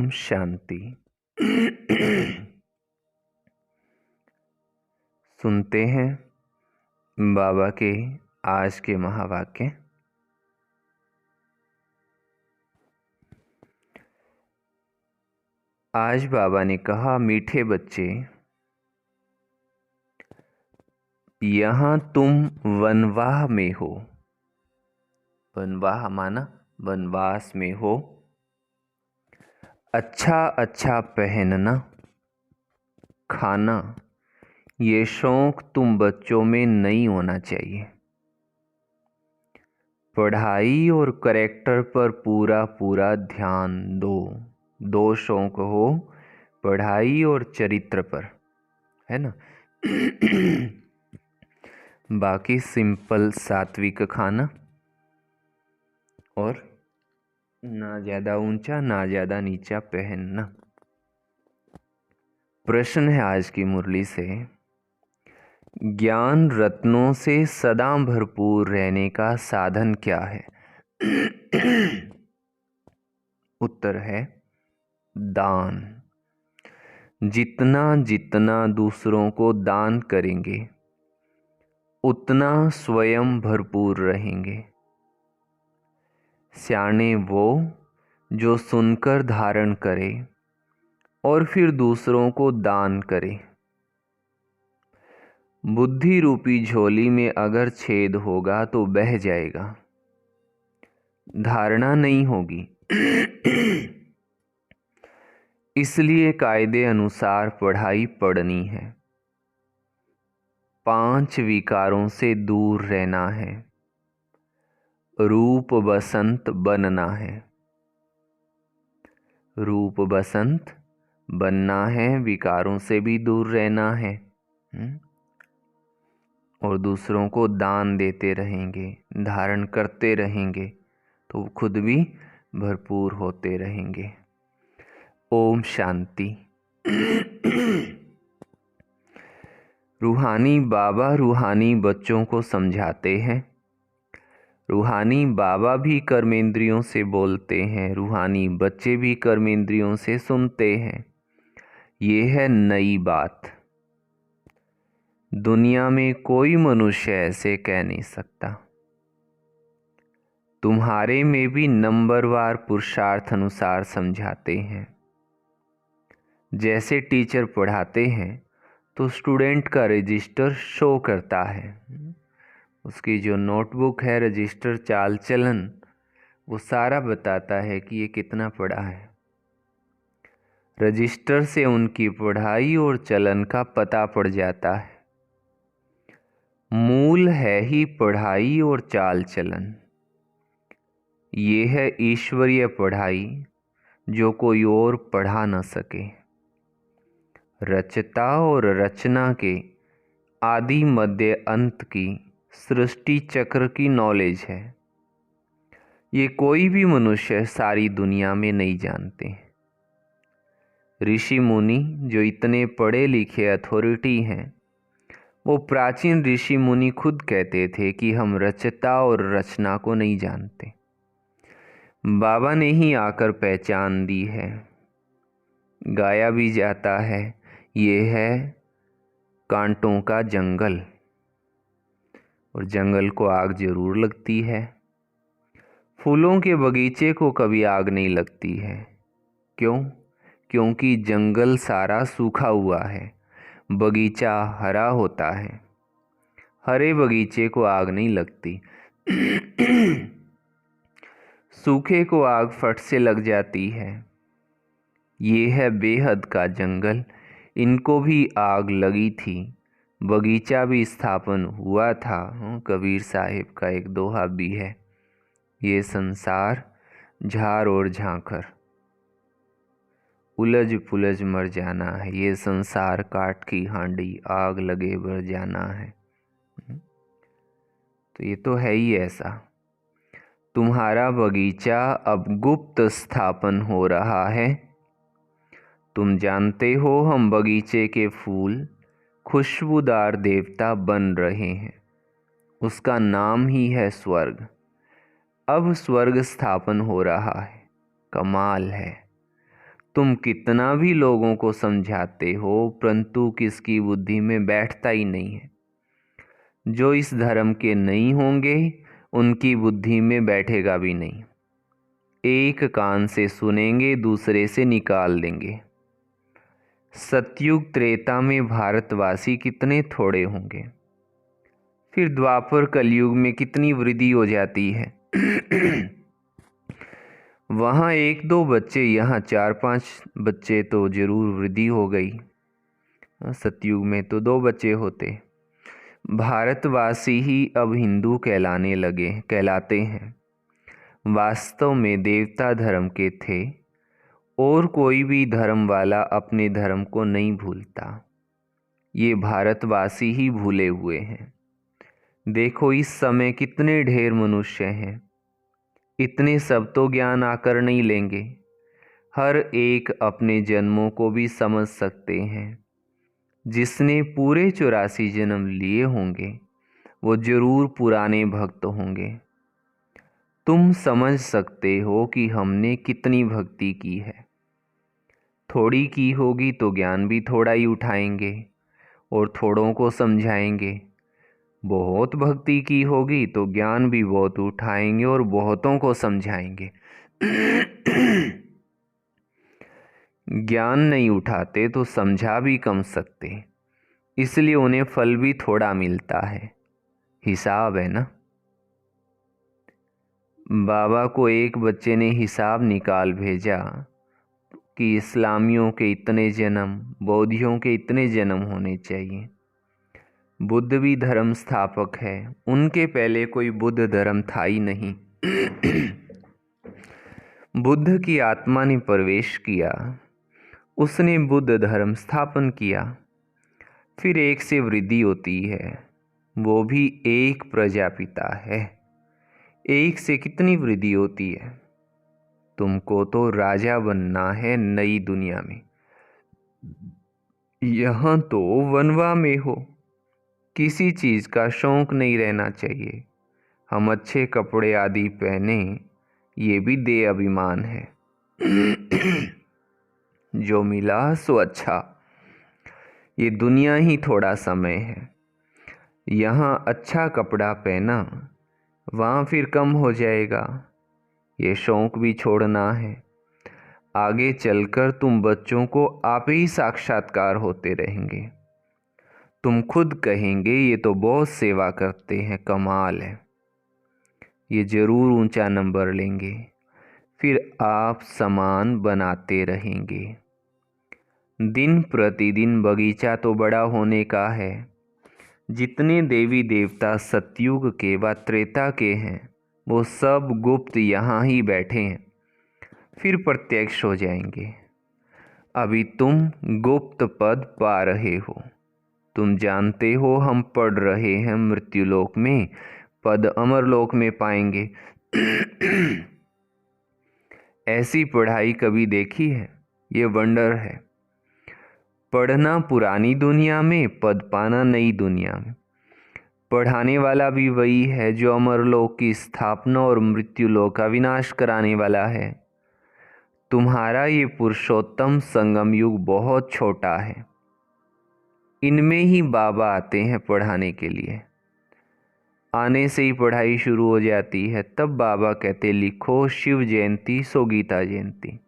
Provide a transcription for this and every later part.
ओम शांति। सुनते हैं बाबा के आज के महावाक्य। आज बाबा ने कहा, मीठे बच्चे, यहाँ तुम वनवाह में हो। वनवाह माना वनवास में हो। अच्छा अच्छा पहनना, खाना, ये शौक तुम बच्चों में नहीं होना चाहिए। पढ़ाई और करेक्टर पर पूरा पूरा ध्यान दो। दो शौक हो, पढ़ाई और चरित्र पर, है ना। बाकी सिंपल सात्विक खाना और ना ज़्यादा ऊंचा ना ज़्यादा नीचा पहनना। प्रश्न है आज की मुरली से, ज्ञान रत्नों से सदा भरपूर रहने का साधन क्या है? उत्तर है दान। जितना जितना दूसरों को दान करेंगे उतना स्वयं भरपूर रहेंगे। स्याणे वो जो सुनकर धारण करे और फिर दूसरों को दान करे। बुद्धि रूपी झोली में अगर छेद होगा तो बह जाएगा, धारणा नहीं होगी। इसलिए कायदे अनुसार पढ़ाई पढ़नी है। 5 विकारों से दूर रहना है। रूप बसंत बनना है। रूप बसंत बनना है, विकारों से भी दूर रहना है। और दूसरों को दान देते रहेंगे, धारण करते रहेंगे तो खुद भी भरपूर होते रहेंगे। ओम शांति। रूहानी बाबा रूहानी बच्चों को समझाते हैं। रूहानी बाबा भी कर्मेंद्रियों से बोलते हैं, रूहानी बच्चे भी कर्मेंद्रियों से सुनते हैं। ये है नई बात। दुनिया में कोई मनुष्य ऐसे कह नहीं सकता। तुम्हारे में भी नंबरवार पुरुषार्थ अनुसार समझाते हैं। जैसे टीचर पढ़ाते हैं तो स्टूडेंट का रजिस्टर शो करता है, उसकी जो नोटबुक है, रजिस्टर, चाल चलन, वो सारा बताता है कि ये कितना पढ़ा है। रजिस्टर से उनकी पढ़ाई और चलन का पता पड़ जाता है। मूल है ही पढ़ाई और चाल चलन। ये है ईश्वरीय पढ़ाई जो कोई और पढ़ा न सके। रचता और रचना के आदि मध्य अंत की सृष्टि चक्र की नॉलेज है। ये कोई भी मनुष्य सारी दुनिया में नहीं जानते। ऋषि मुनि जो इतने पढ़े लिखे अथॉरिटी हैं, वो प्राचीन ऋषि मुनि खुद कहते थे कि हम रचता और रचना को नहीं जानते। बाबा ने ही आकर पहचान दी है। गाया भी जाता है, ये है कांटों का जंगल, और जंगल को आग जरूर लगती है। फूलों के बगीचे को कभी आग नहीं लगती है। क्यों? क्योंकि जंगल सारा सूखा हुआ है, बगीचा हरा होता है। हरे बगीचे को आग नहीं लगती। सूखे को आग फट से लग जाती है। ये है बेहद का जंगल, इनको भी आग लगी थी। बगीचा भी स्थापन हुआ था। कबीर साहिब का एक दोहा भी है, ये संसार झार और झांखर, उलझ पुलझ मर जाना है। ये संसार काठ की हांडी, आग लगे बढ़ जाना है। तो ये तो है ही ऐसा। तुम्हारा बगीचा अब गुप्त स्थापन हो रहा है। तुम जानते हो हम बगीचे के फूल खुशबूदार देवता बन रहे हैं। उसका नाम ही है स्वर्ग। अब स्वर्ग स्थापन हो रहा है। कमाल है। तुम कितना भी लोगों को समझाते हो, परंतु किसकी बुद्धि में बैठता ही नहीं है। जो इस धर्म के नहीं होंगे उनकी बुद्धि में बैठेगा भी नहीं। एक कान से सुनेंगे, दूसरे से निकाल देंगे। सतयुग त्रेता में भारतवासी कितने थोड़े होंगे, फिर द्वापर कलयुग में कितनी वृद्धि हो जाती है। वहाँ 1-2 बच्चे, यहाँ 4-5 बच्चे तो जरूर वृद्धि हो गई। सतयुग में तो 2 बच्चे होते। भारतवासी ही अब हिंदू कहलाते हैं। वास्तव में देवता धर्म के थे, और कोई भी धर्म वाला अपने धर्म को नहीं भूलता। ये भारतवासी ही भूले हुए हैं। देखो इस समय कितने ढेर मनुष्य हैं, इतने सब तो ज्ञान आकर नहीं लेंगे। हर एक अपने जन्मों को भी समझ सकते हैं। जिसने पूरे 84 जन्म लिए होंगे वो जरूर पुराने भक्त होंगे। तुम समझ सकते हो कि हमने कितनी भक्ति की है। थोड़ी की होगी तो ज्ञान भी थोड़ा ही उठाएंगे और थोड़ों को समझाएंगे। बहुत भक्ति की होगी तो ज्ञान भी बहुत उठाएंगे और बहुतों को समझाएंगे। ज्ञान नहीं उठाते तो समझा भी कम सकते, इसलिए उन्हें फल भी थोड़ा मिलता है। हिसाब है ना। बाबा को एक बच्चे ने हिसाब निकाल भेजा कि इस्लामियों के इतने जन्म, बौद्धियों के इतने जन्म होने चाहिए। बुद्ध भी धर्म स्थापक है, उनके पहले कोई बुद्ध धर्म था ही नहीं। बुद्ध की आत्मा ने प्रवेश किया, उसने बुद्ध धर्म स्थापन किया। फिर एक से वृद्धि होती है, वो भी एक प्रजापिता है। एक से कितनी वृद्धि होती है। तुमको तो राजा बनना है नई दुनिया में। यहाँ तो वनवा में हो, किसी चीज़ का शौक नहीं रहना चाहिए। हम अच्छे कपड़े आदि पहने, ये भी दे अभिमान है। जो मिला सो अच्छा। ये दुनिया ही थोड़ा समय है। यहाँ अच्छा कपड़ा पहना, वहाँ फिर कम हो जाएगा। ये शौक भी छोड़ना है। आगे चलकर तुम बच्चों को आप ही साक्षात्कार होते रहेंगे। तुम खुद कहेंगे ये तो बहुत सेवा करते हैं, कमाल है। ये जरूर ऊंचा नंबर लेंगे। फिर आप समान बनाते रहेंगे। दिन प्रतिदिन बगीचा तो बड़ा होने का है। जितने देवी देवता सतयुग के व त्रेता के हैं वो सब गुप्त यहाँ ही बैठे हैं, फिर प्रत्यक्ष हो जाएंगे। अभी तुम गुप्त पद पा रहे हो। तुम जानते हो हम पढ़ रहे हैं मृत्युलोक में, पद अमरलोक में पाएंगे। ऐसी पढ़ाई कभी देखी है? ये वंडर है। पढ़ना पुरानी दुनिया में, पद पाना नई दुनिया में। पढ़ाने वाला भी वही है जो अमरलोक की स्थापना और मृत्युलोक का विनाश कराने वाला है। तुम्हारा ये पुरुषोत्तम संगम युग बहुत छोटा है। इनमें ही बाबा आते हैं पढ़ाने के लिए। आने से ही पढ़ाई शुरू हो जाती है। तब बाबा कहते लिखो शिव जयंती सो गीता जयंती।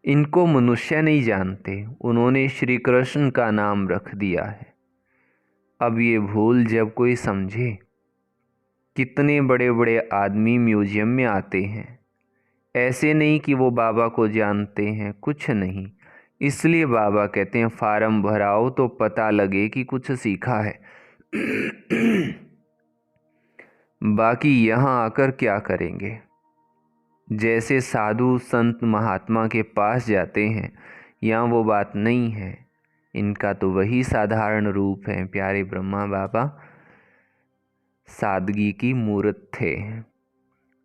इनको मनुष्य नहीं जानते, उन्होंने श्री कृष्ण का नाम रख दिया है। अब ये भूल जब कोई समझे। कितने बड़े बड़े आदमी म्यूजियम में आते हैं, ऐसे नहीं कि वो बाबा को जानते हैं, कुछ नहीं। इसलिए बाबा कहते हैं फार्म भराओ तो पता लगे कि कुछ सीखा है। बाकी यहाँ आकर क्या करेंगे? जैसे साधु संत महात्मा के पास जाते हैं, यहाँ वो बात नहीं है। इनका तो वही साधारण रूप है। प्यारे ब्रह्मा बाबा सादगी की मूर्त थे।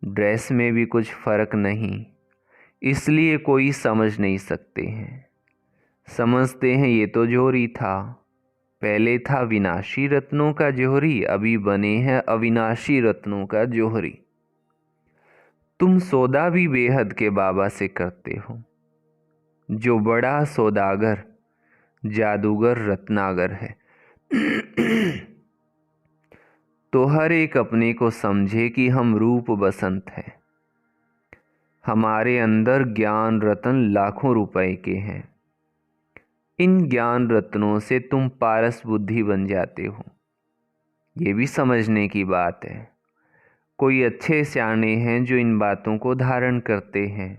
ड्रेस में भी कुछ फर्क नहीं, इसलिए कोई समझ नहीं सकते हैं। समझते हैं ये तो जोहरी था। पहले था विनाशी रत्नों का जोहरी, अभी बने हैं अविनाशी रत्नों का जोहरी। तुम सौदा भी बेहद के बाबा से करते हो। जो बड़ा सौदागर जादूगर रत्नागर है। तो हर एक अपने को समझे कि हम रूप बसंत हैं। हमारे अंदर ज्ञान रत्न लाखों रुपए के हैं। इन ज्ञान रत्नों से तुम पारस बुद्धि बन जाते हो। ये भी समझने की बात है। कोई अच्छे सियाने हैं जो इन बातों को धारण करते हैं।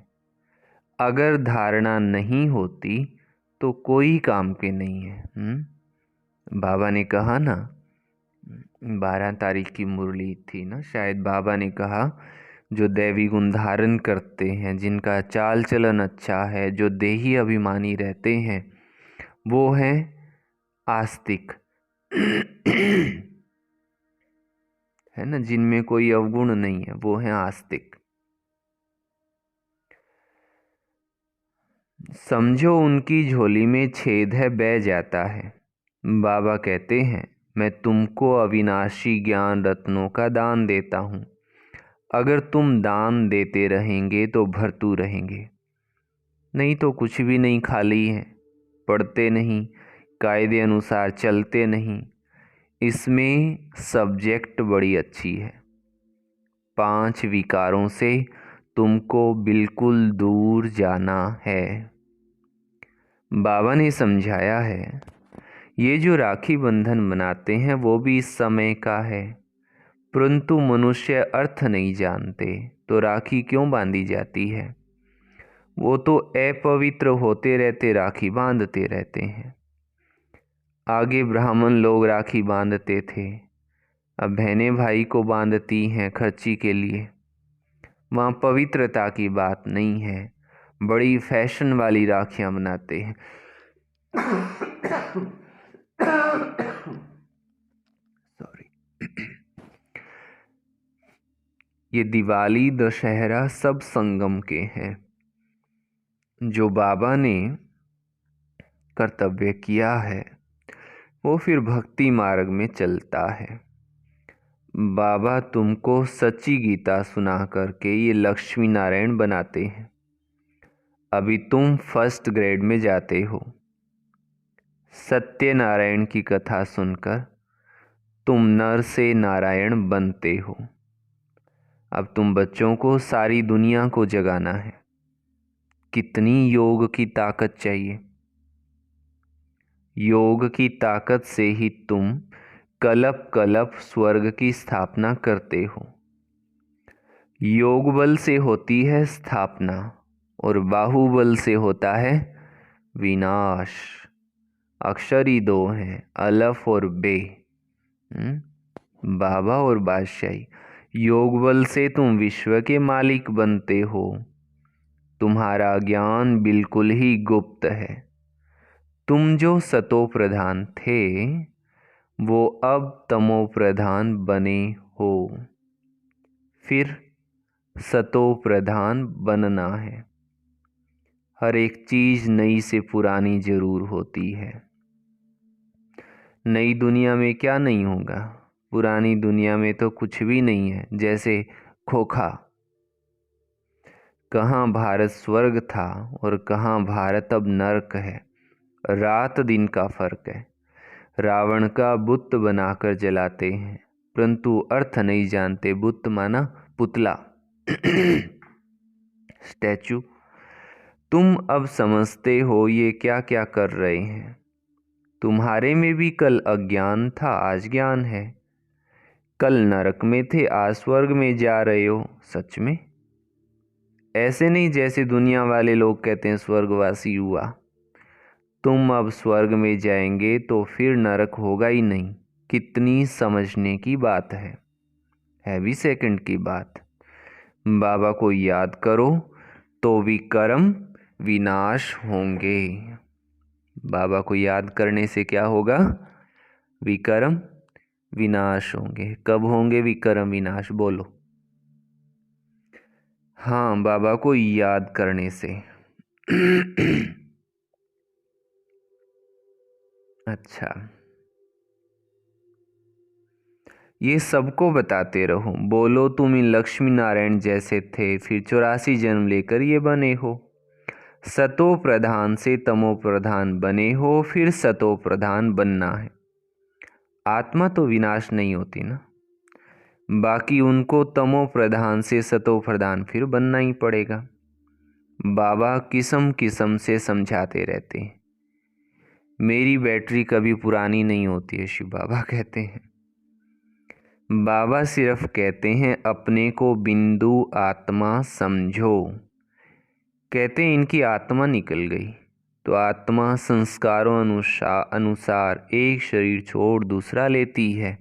अगर धारणा नहीं होती तो कोई काम के नहीं है। बाबा ने कहा ना, 12 तारीख की मुरली थी ना, शायद बाबा ने कहा जो दैवी गुण धारण करते हैं, जिनका चाल चलन अच्छा है, जो देही अभिमानी रहते हैं, वो हैं आस्तिक। है ना, जिनमें कोई अवगुण नहीं है, वो हैं आस्तिक। समझो उनकी झोली में छेद है, बह जाता है। बाबा कहते हैं मैं तुमको अविनाशी ज्ञान रत्नों का दान देता हूँ। अगर तुम दान देते रहेंगे तो भरतू रहेंगे, नहीं तो कुछ भी नहीं, खाली है। पढ़ते नहीं, कायदे अनुसार चलते नहीं। इसमें सब्जेक्ट बड़ी अच्छी है। 5 विकारों से तुमको बिल्कुल दूर जाना है। बाबा ने समझाया है, ये जो राखी बंधन बनाते हैं वो भी इस समय का है, परंतु मनुष्य अर्थ नहीं जानते तो राखी क्यों बांधी जाती है। वो तो अपवित्र होते रहते राखी बांधते रहते हैं। आगे ब्राह्मण लोग राखी बांधते थे, अब बहनें भाई को बांधती हैं खर्ची के लिए। वहाँ पवित्रता की बात नहीं है, बड़ी फैशन वाली राखियाँ बनाते हैं। सॉरी। ये दिवाली दशहरा सब संगम के हैं। जो बाबा ने कर्तव्य किया है वो फिर भक्ति मार्ग में चलता है। बाबा तुमको सच्ची गीता सुना करके ये लक्ष्मी नारायण बनाते हैं। अभी तुम 1st ग्रेड में जाते हो। सत्यनारायण की कथा सुनकर तुम नर से नारायण बनते हो। अब तुम बच्चों को सारी दुनिया को जगाना है। कितनी योग की ताकत चाहिए। योग की ताकत से ही तुम कलप कलप स्वर्ग की स्थापना करते हो। योग बल से होती है स्थापना और बाहुबल से होता है विनाश। अक्षर ही 2 हैं, अलफ और बे। बाबा और बादशाही। योग बल से तुम विश्व के मालिक बनते हो। तुम्हारा ज्ञान बिल्कुल ही गुप्त है। तुम जो सतो प्रधान थे वो अब तमो प्रधान बने हो। फिर सतो प्रधान बनना है। हर एक चीज़ नई से पुरानी जरूर होती है। नई दुनिया में क्या नहीं होगा, पुरानी दुनिया में तो कुछ भी नहीं है। जैसे खोखा, कहाँ भारत स्वर्ग था और कहाँ भारत अब नरक है। रात दिन का फर्क है। रावण का बुत बनाकर जलाते हैं, परंतु अर्थ नहीं जानते। बुत माना पुतला, स्टैचू। तुम अब समझते हो ये क्या क्या कर रहे हैं। तुम्हारे में भी कल अज्ञान था, आज ज्ञान है। कल नरक में थे, आज स्वर्ग में जा रहे हो। सच में ऐसे नहीं जैसे दुनिया वाले लोग कहते हैं स्वर्गवासी हुआ। तुम अब स्वर्ग में जाएंगे तो फिर नरक होगा ही नहीं। कितनी समझने की बात है भी सेकंड की बात। बाबा को याद करो तो विकर्म विनाश होंगे। बाबा को याद करने से क्या होगा? विकर्म विनाश होंगे। कब होंगे विकर्म विनाश? बोलो। हाँ, बाबा को याद करने से। अच्छा, ये सबको बताते रहो। बोलो तुम इन लक्ष्मी नारायण जैसे थे, फिर 84 जन्म लेकर ये बने हो। सतो प्रधान से तमो प्रधान बने हो, फिर सतो प्रधान बनना है। आत्मा तो विनाश नहीं होती ना, बाकी उनको तमो प्रधान से सतो प्रधान फिर बनना ही पड़ेगा। बाबा किस्म किस्म से समझाते रहते हैं। मेरी बैटरी कभी पुरानी नहीं होती है, शिव बाबा कहते हैं। बाबा सिर्फ कहते हैं अपने को बिंदु आत्मा समझो। कहते हैं इनकी आत्मा निकल गई तो आत्मा संस्कारों अनुसार एक शरीर छोड़ दूसरा लेती है।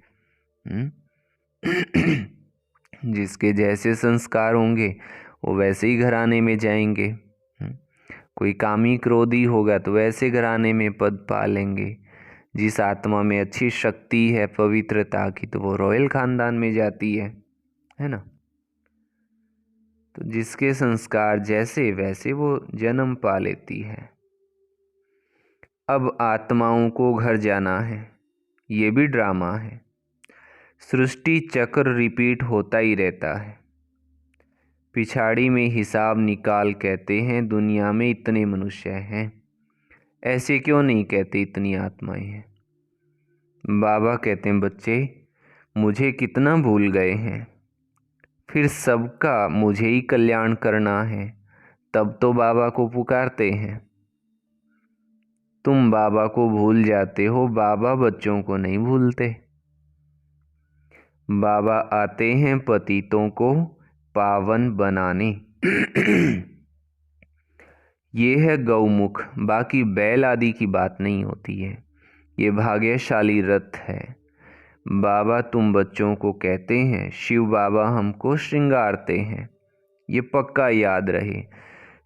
जिसके जैसे संस्कार होंगे वो वैसे ही घराने में जाएंगे। कोई कामी क्रोधी होगा तो वैसे घराने में पद पालेंगे। जिस आत्मा में अच्छी शक्ति है पवित्रता की तो वो रॉयल खानदान में जाती है ना। तो जिसके संस्कार जैसे वैसे वो जन्म पा लेती है। अब आत्माओं को घर जाना है, ये भी ड्रामा है। सृष्टि चक्र रिपीट होता ही रहता है। पिछाड़ी में हिसाब निकाल कहते हैं दुनिया में इतने मनुष्य हैं, ऐसे क्यों नहीं कहते इतनी आत्माएं हैं। बाबा कहते हैं बच्चे मुझे कितना भूल गए हैं, फिर सबका मुझे ही कल्याण करना है, तब तो बाबा को पुकारते हैं। तुम बाबा को भूल जाते हो, बाबा बच्चों को नहीं भूलते। बाबा आते हैं पतितों को पावन बनाने। ये है गौमुख, बाकी बैल आदि की बात नहीं होती है। ये भाग्यशाली रथ है। बाबा तुम बच्चों को कहते हैं, शिव बाबा हमको श्रृंगारते हैं, ये पक्का याद रहे।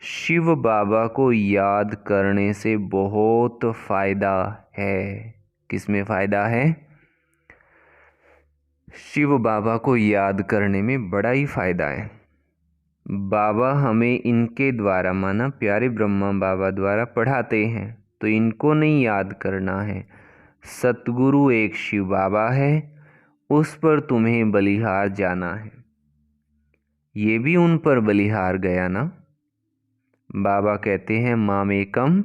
शिव बाबा को याद करने से बहुत फायदा है। किसमें फायदा है? शिव बाबा को याद करने में बड़ा ही फायदा है। बाबा हमें इनके द्वारा माना प्यारे ब्रह्मा बाबा द्वारा पढ़ाते हैं, तो इनको नहीं याद करना है। सतगुरु एक शिव बाबा है, उस पर तुम्हें बलिहार जाना है। ये भी उन पर बलिहार गया ना। बाबा कहते हैं मामेकम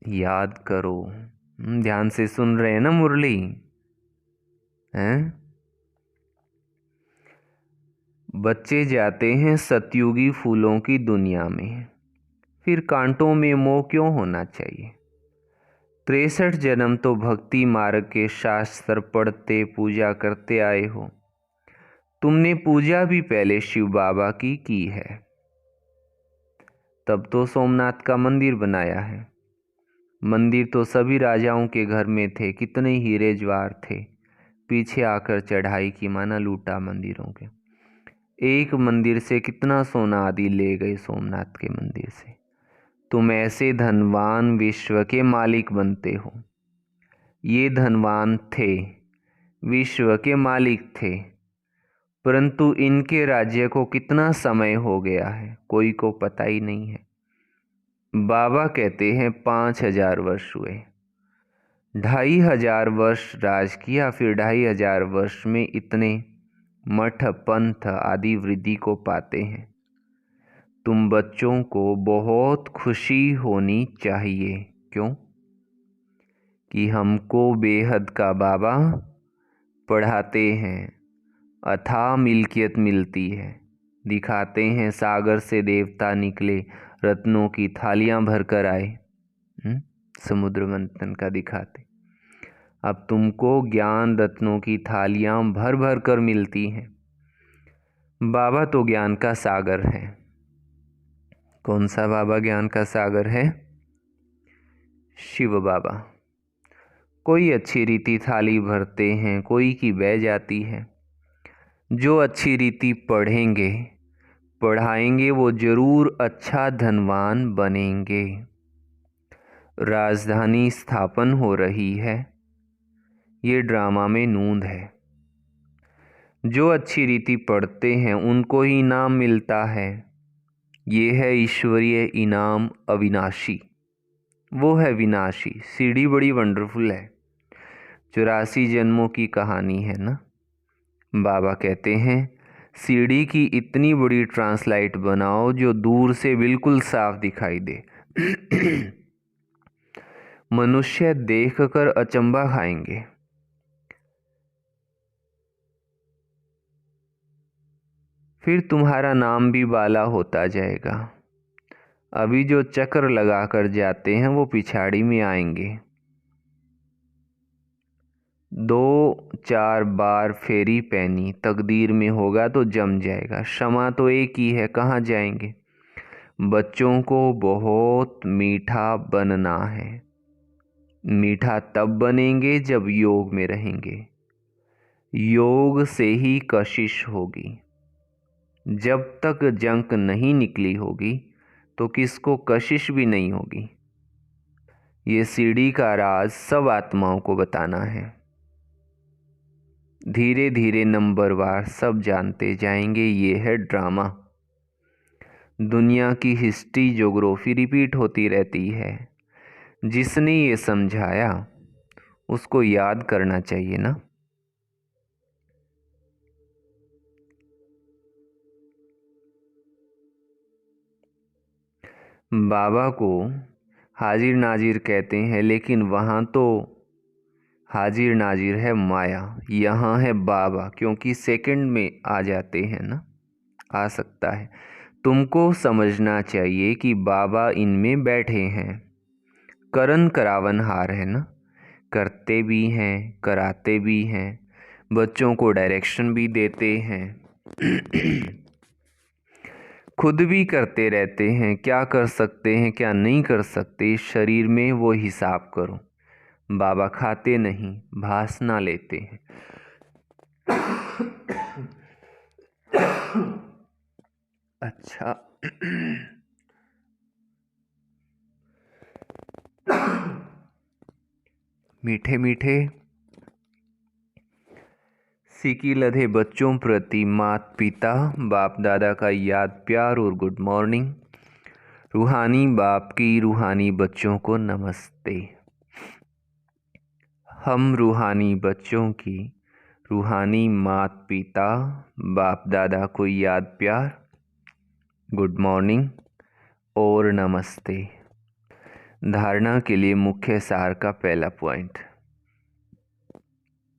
याद करो। ध्यान से सुन रहे हैं ना मुरली? हैं? बच्चे जाते हैं सतयुगी फूलों की दुनिया में, फिर कांटों में मोह क्यों होना चाहिए। 63 जन्म तो भक्ति मार्ग के शास्त्र पढ़ते पूजा करते आए हो। तुमने पूजा भी पहले शिव बाबा की है, तब तो सोमनाथ का मंदिर बनाया है। मंदिर तो सभी राजाओं के घर में थे, कितने हीरे ज्वार थे, पीछे आकर चढ़ाई की माना लूटा मंदिरों के। एक मंदिर से कितना सोना आदि ले गए सोमनाथ के मंदिर से। तुम ऐसे धनवान विश्व के मालिक बनते हो। ये धनवान थे, विश्व के मालिक थे, परंतु इनके राज्य को कितना समय हो गया है कोई को पता ही नहीं है। बाबा कहते हैं 5000 वर्ष हुए। 2500 वर्ष राज किया, फिर 2500 वर्ष में इतने मठ पंथ आदि वृद्धि को पाते हैं। तुम बच्चों को बहुत खुशी होनी चाहिए। क्यों? कि हमको बेहद का बाबा पढ़ाते हैं, अथाह मिल्कियत मिलती है। दिखाते हैं सागर से देवता निकले, रत्नों की थालियां भर कर आए। समुद्र मंथन का दिखाते। अब तुमको ज्ञान रत्नों की थालियां भर भर कर मिलती हैं। बाबा तो ज्ञान का सागर है। कौन सा बाबा ज्ञान का सागर है? शिव बाबा। कोई अच्छी रीति थाली भरते हैं, कोई की बह जाती है। जो अच्छी रीति पढ़ेंगे पढ़ाएंगे वो जरूर अच्छा धनवान बनेंगे। राजधानी स्थापन हो रही है, ये ड्रामा में नूंद है। जो अच्छी रीति पढ़ते हैं उनको ही इनाम मिलता है। ये है ईश्वरीय इनाम अविनाशी, वो है विनाशी। सीढ़ी बड़ी वंडरफुल है, 84 जन्मों की कहानी है ना। बाबा कहते हैं सीढ़ी की इतनी बड़ी ट्रांसलाइट बनाओ जो दूर से बिल्कुल साफ दिखाई दे। मनुष्य देखकर अचंभा खाएंगे। फिर तुम्हारा नाम भी बाला होता जाएगा। अभी जो चक्र लगाकर जाते हैं वो पिछाड़ी में आएंगे। 2-4 बार फेरी पैनी तकदीर में होगा तो जम जाएगा। क्षमा तो एक ही है, कहाँ जाएंगे। बच्चों को बहुत मीठा बनना है। मीठा तब बनेंगे जब योग में रहेंगे। योग से ही कशिश होगी। जब तक जंक नहीं निकली होगी तो किसको कशिश भी नहीं होगी। ये सीढ़ी का राज सब आत्माओं को बताना है। धीरे धीरे नंबरवार सब जानते जाएंगे। ये है ड्रामा। दुनिया की हिस्ट्री ज्योग्राफी रिपीट होती रहती है। जिसने ये समझाया उसको याद करना चाहिए ना। बाबा को हाजिर नाजिर कहते हैं, लेकिन वहाँ तो हाजिर नाजिर है माया, यहाँ है बाबा, क्योंकि सेकंड में आ जाते हैं ना, आ सकता है। तुमको समझना चाहिए कि बाबा इनमें बैठे हैं। करन करावन हार है ना, करते भी हैं कराते भी हैं, बच्चों को डायरेक्शन भी देते हैं। खुद भी करते रहते हैं। क्या कर सकते हैं क्या नहीं कर सकते इस शरीर में वो हिसाब करो। बाबा खाते नहीं, भासना लेते हैं। अच्छा। मीठे मीठे सीकी लधे बच्चों प्रति माता पिता बाप दादा का याद प्यार और गुड मॉर्निंग। रूहानी बाप की रूहानी बच्चों को नमस्ते। हम रूहानी बच्चों की रूहानी माता पिता बाप दादा को याद प्यार, गुड मॉर्निंग और नमस्ते। धारणा के लिए मुख्य सार का पहला पॉइंट।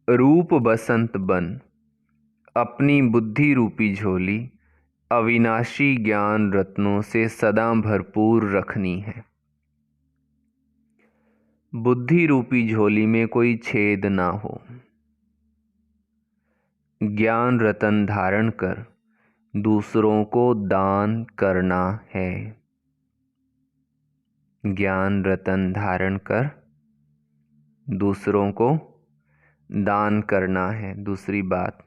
रूप बसंत बन अपनी बुद्धि रूपी झोली अविनाशी ज्ञान रत्नों से सदा भरपूर रखनी है। बुद्धि रूपी झोली में कोई छेद ना हो। ज्ञान रतन धारण कर दूसरों को दान करना है। ज्ञान रतन धारण कर दूसरों को दान करना है। दूसरी बात,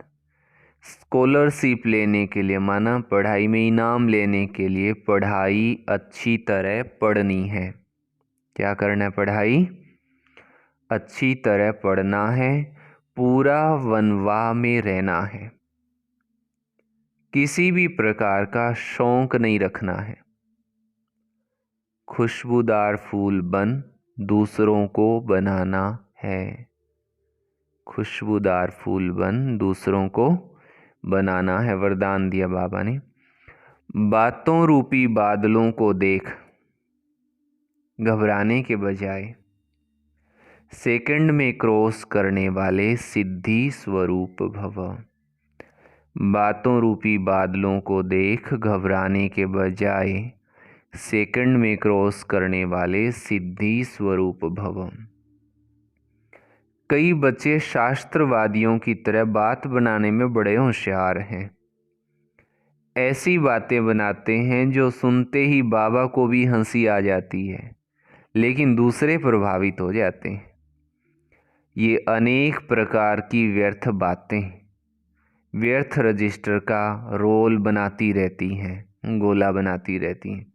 स्कॉलरशिप लेने के लिए, माना पढ़ाई में इनाम लेने के लिए पढ़ाई अच्छी तरह पढ़नी है। क्या करना है? पढ़ाई अच्छी तरह पढ़ना है। पूरा वनवाह में रहना है। किसी भी प्रकार का शौक नहीं रखना है। खुशबूदार फूल बन दूसरों को बनाना है। खुशबूदार फूल बन दूसरों को बनाना है। वरदान दिया बाबा ने। बातों रूपी बादलों को देख घबराने के बजाय सेकंड में क्रॉस करने वाले सिद्धि स्वरूप भव। बातों रूपी बादलों को देख घबराने के बजाय सेकंड में क्रॉस करने वाले सिद्धि स्वरूप भव। कई बच्चे शास्त्रवादियों की तरह बात बनाने में बड़े होशियार हैं। ऐसी बातें बनाते हैं जो सुनते ही बाबा को भी हंसी आ जाती है, लेकिन दूसरे प्रभावित हो जाते हैं। ये अनेक प्रकार की व्यर्थ बातें व्यर्थ रजिस्टर का रोल बनाती रहती हैं, गोला बनाती रहती हैं।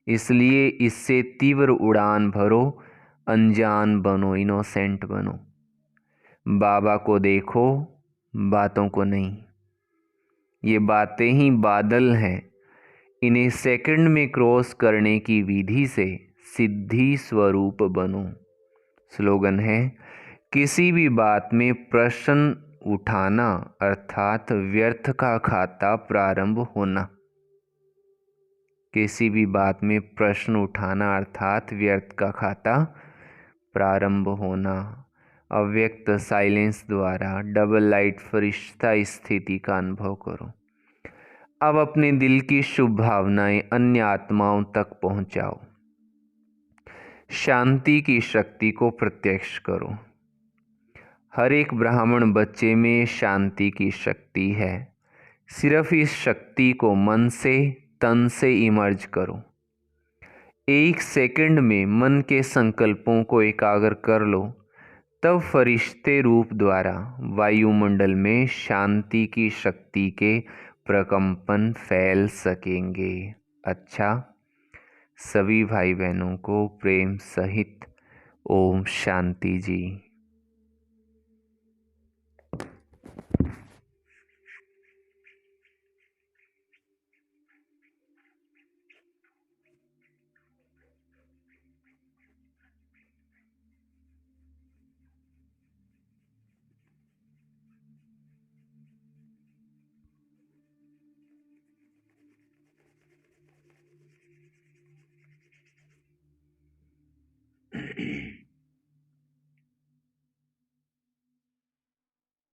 इसलिए इससे तीव्र उड़ान भरो, अनजान बनो, इनोसेंट बनो। बाबा को देखो, बातों को नहीं। ये बातें ही बादल हैं। इन्हें सेकंड में क्रॉस करने की विधि से सिद्धि स्वरूप बनो। स्लोगन है, किसी भी बात में प्रश्न उठाना अर्थात व्यर्थ का खाता प्रारंभ होना। किसी भी बात में प्रश्न उठाना अर्थात व्यर्थ का खाता प्रारंभ होना। अव्यक्त साइलेंस द्वारा डबल लाइट फरिश्ता स्थिति का अनुभव करो। अब अपने दिल की शुभ भावनाएं अन्य आत्माओं तक पहुंचाओ। शांति की शक्ति को प्रत्यक्ष करो। हर एक ब्राह्मण बच्चे में शांति की शक्ति है। सिर्फ इस शक्ति को मन से तन से इमर्ज करो। 1 सेकंड में मन के संकल्पों को एकाग्र कर लो, तब फरिश्ते रूप द्वारा वायुमंडल में शांति की शक्ति के प्रकंपन फैल सकेंगे। अच्छा, सभी भाई बहनों को प्रेम सहित ओम शांति जी।